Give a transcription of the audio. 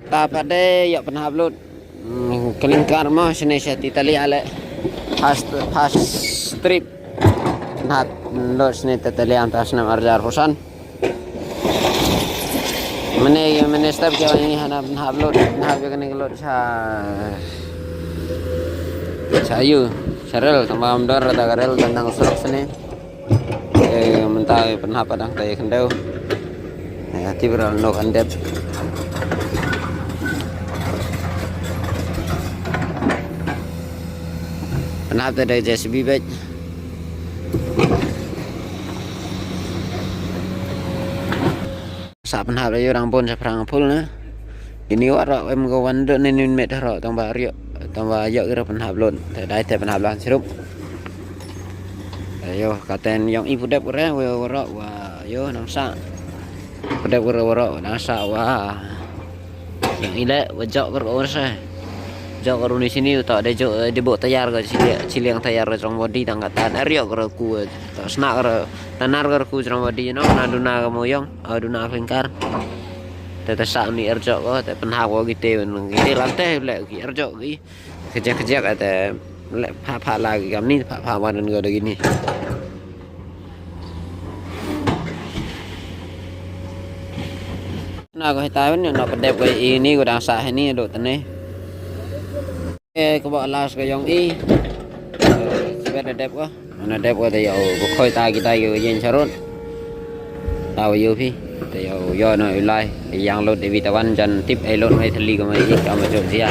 pada ya pernah upload kelingkar mah sini saya titali ale pas strip nah lo sini titali antas nama arjar husan mene step jalan ini hana upload juga nih upload sayu sarel tambah amdar ada garel tentang usulok sini mentah pernah padang tayo kendau ya tiberal no kandep pernah ada JSB baik sa pernah ada orang pun sa perang pul na ini warak em go wando nenin met ro tambah rio tambah ayo kira pernah upload dai te pernah upload sirup ayo katen yang ibu dep ore warak wa yo nangsa dep warak nangsa wa yang ile wajak ker sa jauh kalau di sini tak ada jauh di bawah tayar ke cili yang tayar trong body tangkatan area kalau ku senak kalau tanar kalau ku trong body no naduna kamu yang aduna lingkar tete sak ni erjok ko tete penha ko gitu gitu lantai lek ki erjok ki kerja kata lek pha lagi kami pha wanan go gini nah ko tahu ni nak pedep ko ini ko dah sah ini dok tene ke bawah las ke yang sebenarnya dep ko mana dep ko tayo ko khoi ta kita yo yen charot tahu yo phi tayo yo no ilai yang lot di witawan jan tip elot mai thali ko mai ka ma jok sia